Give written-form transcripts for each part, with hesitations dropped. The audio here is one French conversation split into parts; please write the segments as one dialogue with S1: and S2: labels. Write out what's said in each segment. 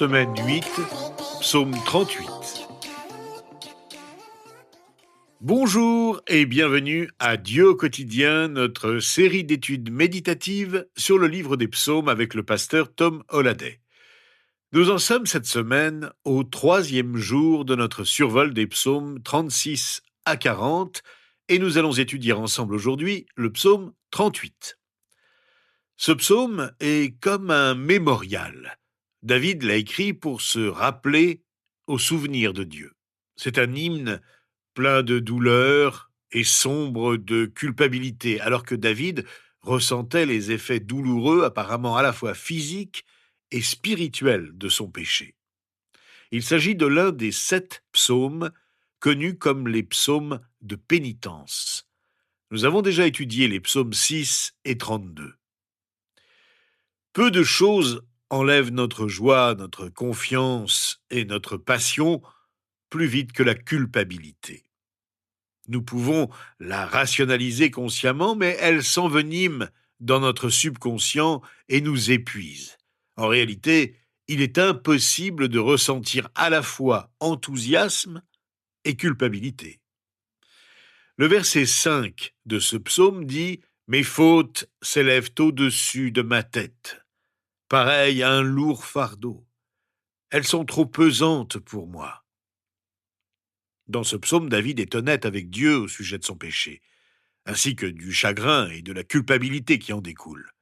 S1: semaine 8, psaume 38. Bonjour et bienvenue à Dieu au quotidien, notre série d'études méditatives sur le livre des psaumes avec le pasteur Tom Holliday. Nous en sommes cette semaine au 3e jour de notre survol des psaumes 36 à 40 et nous allons étudier ensemble aujourd'hui le psaume 38. Ce psaume est comme un mémorial. David l'a écrit pour se rappeler au souvenir de Dieu. C'est un hymne plein de douleur et sombre de culpabilité, alors que David ressentait les effets douloureux, apparemment à la fois physiques et spirituels, de son péché. Il s'agit de l'un des 7 psaumes connus comme les psaumes de pénitence. Nous avons déjà étudié les psaumes 6 et 32. Peu de choses enlèvent notre joie, notre confiance et notre passion plus vite que la culpabilité. Nous pouvons la rationaliser consciemment, mais elle s'envenime dans notre subconscient et nous épuise. En réalité, il est impossible de ressentir à la fois enthousiasme et culpabilité. Le verset 5 de ce psaume dit « Mes fautes s'élèvent au-dessus de ma tête ». Pareil à un lourd fardeau. Elles sont trop pesantes pour moi. Dans ce psaume, David est honnête avec Dieu au sujet de son péché, ainsi que du chagrin et de la culpabilité qui en découlent.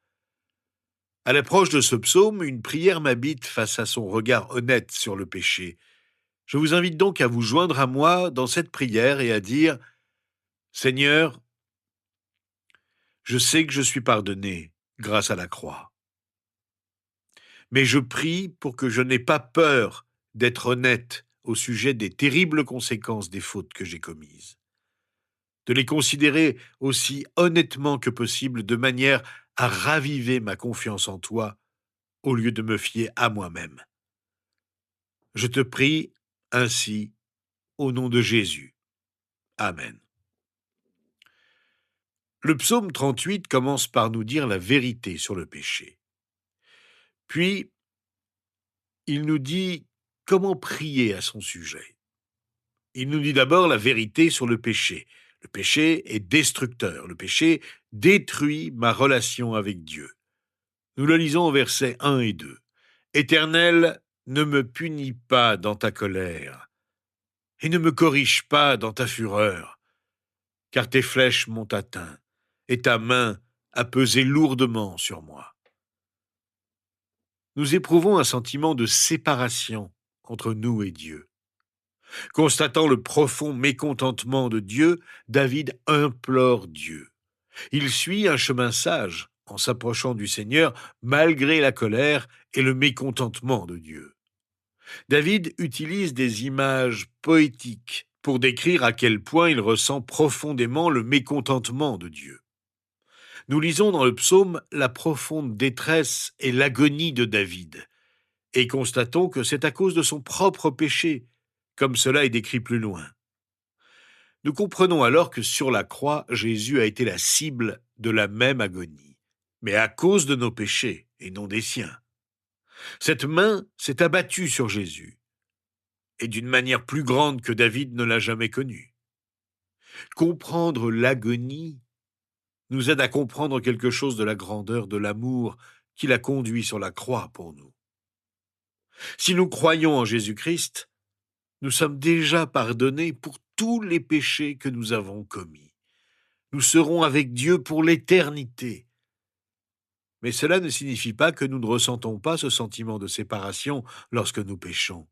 S1: À l'approche de ce psaume, une prière m'habite face à son regard honnête sur le péché. Je vous invite donc à vous joindre à moi dans cette prière et à dire « Seigneur, je sais que je suis pardonné grâce à la croix. Mais je prie pour que je n'aie pas peur d'être honnête au sujet des terribles conséquences des fautes que j'ai commises. De les considérer aussi honnêtement que possible de manière à raviver ma confiance en toi au lieu de me fier à moi-même. Je te prie ainsi au nom de Jésus. Amen. Le psaume 38 commence par nous dire la vérité sur le péché. Puis, il nous dit comment prier à son sujet. Il nous dit d'abord la vérité sur le péché. Le péché est destructeur. Le péché détruit ma relation avec Dieu. Nous le lisons au verset 1 et 2. « Éternel, ne me punis pas dans ta colère, et ne me corrige pas dans ta fureur, car tes flèches m'ont atteint, et ta main a pesé lourdement sur moi. » Nous éprouvons un sentiment de séparation entre nous et Dieu. Constatant le profond mécontentement de Dieu, David implore Dieu. Il suit un chemin sage en s'approchant du Seigneur malgré la colère et le mécontentement de Dieu. David utilise des images poétiques pour décrire à quel point il ressent profondément le mécontentement de Dieu. Nous lisons dans le psaume la profonde détresse et l'agonie de David, et constatons que c'est à cause de son propre péché, comme cela est décrit plus loin. Nous comprenons alors que sur la croix, Jésus a été la cible de la même agonie, mais à cause de nos péchés et non des siens. Cette main s'est abattue sur Jésus, et d'une manière plus grande que David ne l'a jamais connue. Comprendre l'agonie nous aide à comprendre quelque chose de la grandeur de l'amour qui l'a conduit sur la croix pour nous. Si nous croyons en Jésus-Christ, nous sommes déjà pardonnés pour tous les péchés que nous avons commis. Nous serons avec Dieu pour l'éternité. Mais cela ne signifie pas que nous ne ressentons pas ce sentiment de séparation lorsque nous péchons.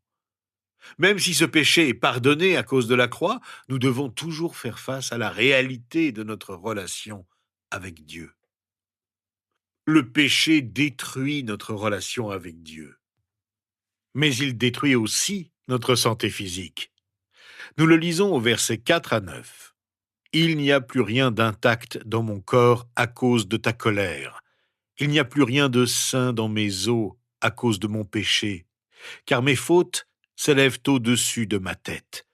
S1: Même si ce péché est pardonné à cause de la croix, nous devons toujours faire face à la réalité de notre relation avec Dieu. Le péché détruit notre relation avec Dieu, mais il détruit aussi notre santé physique. Nous le lisons au verset 4 à 9. « Il n'y a plus rien d'intact dans mon corps à cause de ta colère. Il n'y a plus rien de sain dans mes os à cause de mon péché, car mes fautes s'élèvent au-dessus de ma tête.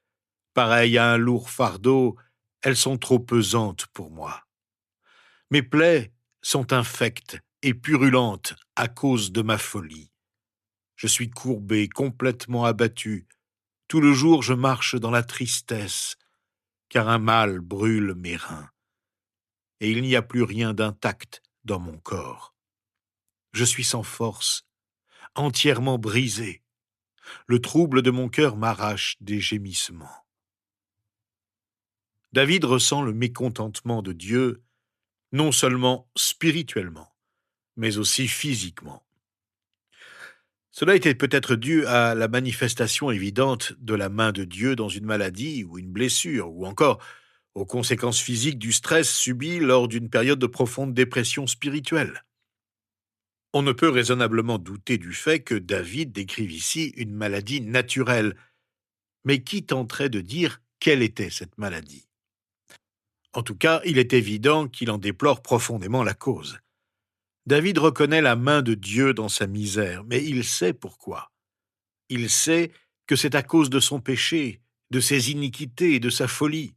S1: Pareil à un lourd fardeau, elles sont trop pesantes pour moi. Mes plaies sont infectes et purulentes à cause de ma folie. Je suis courbé, complètement abattu. Tout le jour je marche dans la tristesse, car un mal brûle mes reins, et il n'y a plus rien d'intact dans mon corps. Je suis sans force, entièrement brisé. Le trouble de mon cœur m'arrache des gémissements. David ressent le mécontentement de Dieu, non seulement spirituellement, mais aussi physiquement. Cela était peut-être dû à la manifestation évidente de la main de Dieu dans une maladie ou une blessure, ou encore aux conséquences physiques du stress subi lors d'une période de profonde dépression spirituelle. On ne peut raisonnablement douter du fait que David décrive ici une maladie naturelle, mais qui tenterait de dire quelle était cette maladie? En tout cas, il est évident qu'il en déplore profondément la cause. David reconnaît la main de Dieu dans sa misère, mais il sait pourquoi. Il sait que c'est à cause de son péché, de ses iniquités et de sa folie.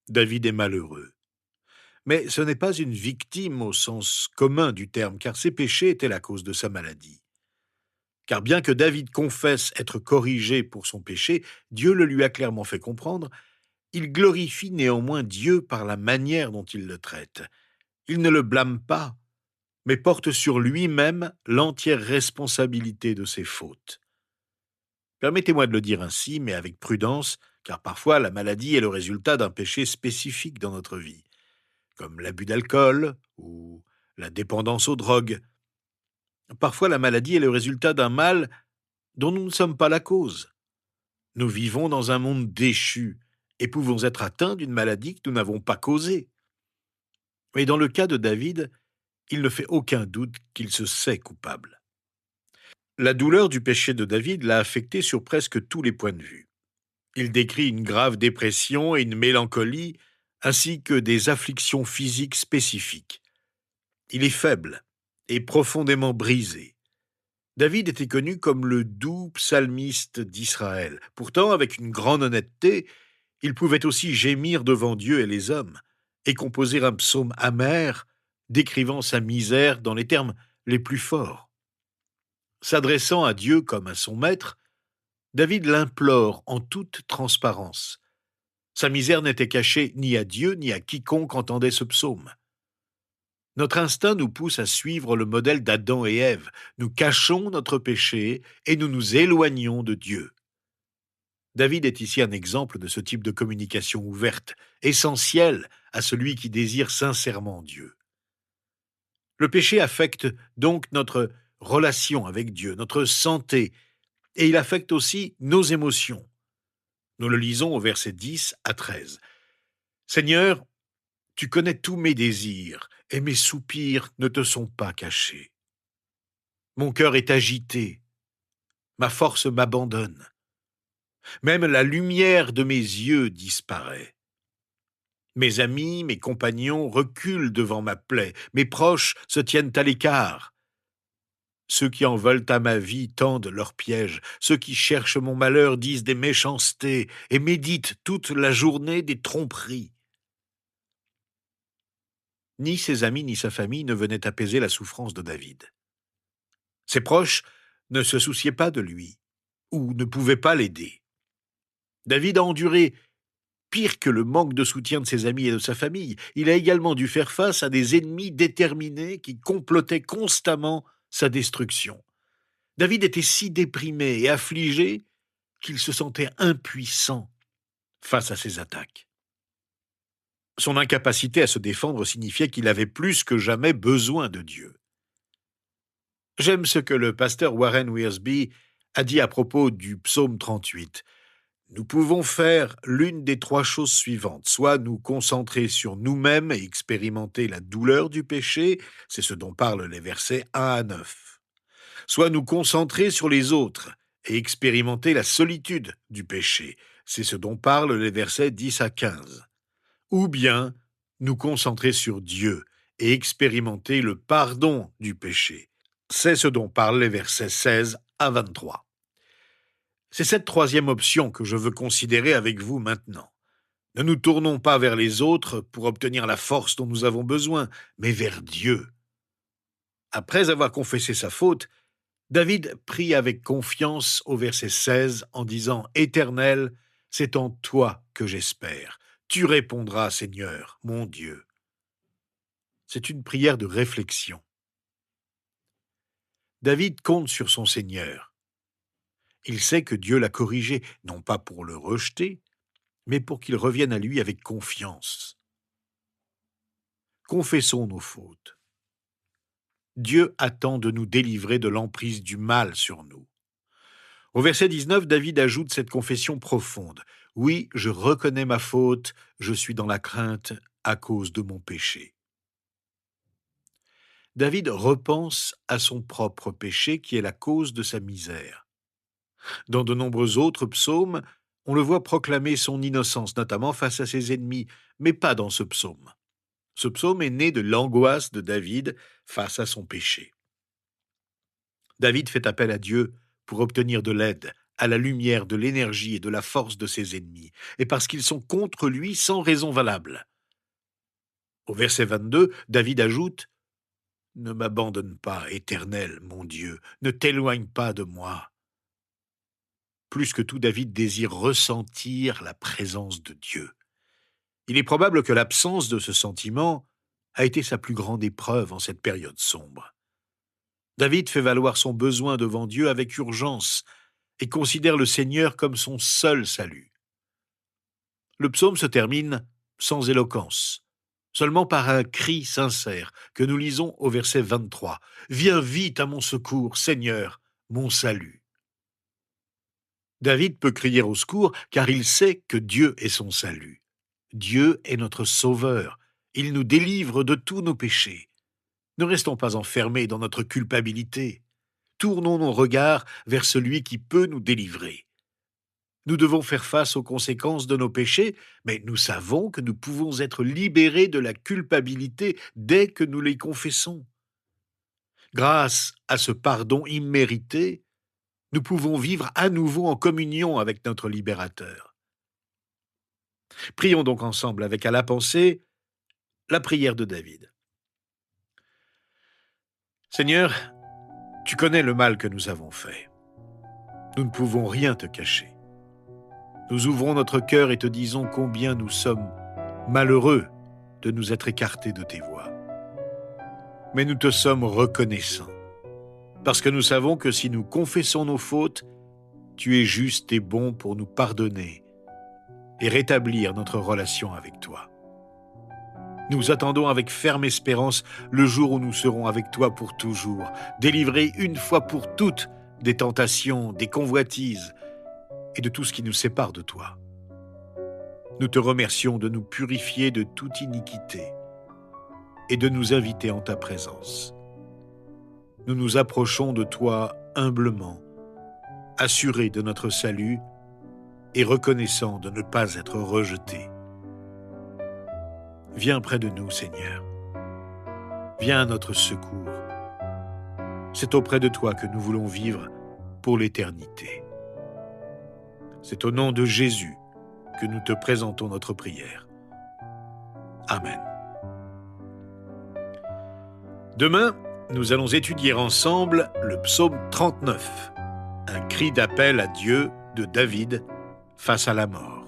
S1: David est malheureux. Mais ce n'est pas une victime au sens commun du terme, car ses péchés étaient la cause de sa maladie. Car bien que David confesse être corrigé pour son péché, Dieu le lui a clairement fait comprendre, il glorifie néanmoins Dieu par la manière dont il le traite. Il ne le blâme pas, mais porte sur lui-même l'entière responsabilité de ses fautes. Permettez-moi de le dire ainsi, mais avec prudence, car parfois la maladie est le résultat d'un péché spécifique dans notre vie, comme l'abus d'alcool ou la dépendance aux drogues. Parfois la maladie est le résultat d'un mal dont nous ne sommes pas la cause. Nous vivons dans un monde déchu et pouvons être atteints d'une maladie que nous n'avons pas causée. Mais dans le cas de David, il ne fait aucun doute qu'il se sait coupable. La douleur du péché de David l'a affecté sur presque tous les points de vue. Il décrit une grave dépression et une mélancolie, ainsi que des afflictions physiques spécifiques. Il est faible et profondément brisé. David était connu comme le doux psalmiste d'Israël. Pourtant, avec une grande honnêteté, il pouvait aussi gémir devant Dieu et les hommes, et composer un psaume amer, décrivant sa misère dans les termes les plus forts. S'adressant à Dieu comme à son maître, David l'implore en toute transparence. Sa misère n'était cachée ni à Dieu ni à quiconque entendait ce psaume. Notre instinct nous pousse à suivre le modèle d'Adam et Ève. Nous cachons notre péché et nous nous éloignons de Dieu. David est ici un exemple de ce type de communication ouverte, essentielle à celui qui désire sincèrement Dieu. Le péché affecte donc notre relation avec Dieu, notre santé, et il affecte aussi nos émotions. Nous le lisons au verset 10 à 13. Seigneur, tu connais tous mes désirs, et mes soupirs ne te sont pas cachés. Mon cœur est agité, ma force m'abandonne. Même la lumière de mes yeux disparaît. Mes amis, mes compagnons reculent devant ma plaie, mes proches se tiennent à l'écart. Ceux qui en veulent à ma vie tendent leurs pièges, ceux qui cherchent mon malheur disent des méchancetés et méditent toute la journée des tromperies. Ni ses amis ni sa famille ne venaient apaiser la souffrance de David. Ses proches ne se souciaient pas de lui, ou ne pouvaient pas l'aider. David a enduré pire que le manque de soutien de ses amis et de sa famille. Il a également dû faire face à des ennemis déterminés qui complotaient constamment sa destruction. David était si déprimé et affligé qu'il se sentait impuissant face à ces attaques. Son incapacité à se défendre signifiait qu'il avait plus que jamais besoin de Dieu. J'aime ce que le pasteur Warren Wiersbe a dit à propos du psaume 38. Nous pouvons faire l'une des trois choses suivantes, soit nous concentrer sur nous-mêmes et expérimenter la douleur du péché, c'est ce dont parlent les versets 1 à 9, soit nous concentrer sur les autres et expérimenter la solitude du péché, c'est ce dont parlent les versets 10 à 15, ou bien nous concentrer sur Dieu et expérimenter le pardon du péché, c'est ce dont parlent les versets 16 à 23. C'est cette troisième option que je veux considérer avec vous maintenant. Ne nous tournons pas vers les autres pour obtenir la force dont nous avons besoin, mais vers Dieu. Après avoir confessé sa faute, David prie avec confiance au verset 16 en disant « Éternel, c'est en toi que j'espère. Tu répondras, Seigneur, mon Dieu. » C'est une prière de réflexion. David compte sur son Seigneur. Il sait que Dieu l'a corrigé, non pas pour le rejeter, mais pour qu'il revienne à lui avec confiance. Confessons nos fautes. Dieu attend de nous délivrer de l'emprise du mal sur nous. Au verset 19, David ajoute cette confession profonde. « Oui, je reconnais ma faute, je suis dans la crainte à cause de mon péché. » David repense à son propre péché qui est la cause de sa misère. Dans de nombreux autres psaumes, on le voit proclamer son innocence, notamment face à ses ennemis, mais pas dans ce psaume. Ce psaume est né de l'angoisse de David face à son péché. David fait appel à Dieu pour obtenir de l'aide, à la lumière, de l'énergie et de la force de ses ennemis, et parce qu'ils sont contre lui sans raison valable. Au verset 22, David ajoute « Ne m'abandonne pas, Éternel, mon Dieu, ne t'éloigne pas de moi. » Plus que tout, David désire ressentir la présence de Dieu. Il est probable que l'absence de ce sentiment a été sa plus grande épreuve en cette période sombre. David fait valoir son besoin devant Dieu avec urgence et considère le Seigneur comme son seul salut. Le psaume se termine sans éloquence, seulement par un cri sincère que nous lisons au verset 23. « Viens vite à mon secours, Seigneur, mon salut. » David peut crier au secours car il sait que Dieu est son salut. Dieu est notre sauveur. Il nous délivre de tous nos péchés. Ne restons pas enfermés dans notre culpabilité. Tournons nos regards vers celui qui peut nous délivrer. Nous devons faire face aux conséquences de nos péchés, mais nous savons que nous pouvons être libérés de la culpabilité dès que nous les confessons. Grâce à ce pardon immérité, nous pouvons vivre à nouveau en communion avec notre libérateur. Prions donc ensemble avec à la pensée la prière de David. Seigneur, tu connais le mal que nous avons fait. Nous ne pouvons rien te cacher. Nous ouvrons notre cœur et te disons combien nous sommes malheureux de nous être écartés de tes voies. Mais nous te sommes reconnaissants, parce que nous savons que si nous confessons nos fautes, tu es juste et bon pour nous pardonner et rétablir notre relation avec toi. Nous attendons avec ferme espérance le jour où nous serons avec toi pour toujours, délivrés une fois pour toutes des tentations, des convoitises et de tout ce qui nous sépare de toi. Nous te remercions de nous purifier de toute iniquité et de nous inviter en ta présence. Nous nous approchons de toi humblement, assurés de notre salut et reconnaissants de ne pas être rejetés. Viens près de nous, Seigneur. Viens à notre secours. C'est auprès de toi que nous voulons vivre pour l'éternité. C'est au nom de Jésus que nous te présentons notre prière. Amen. Demain, nous allons étudier ensemble le psaume 39, un cri d'appel à Dieu de David face à la mort.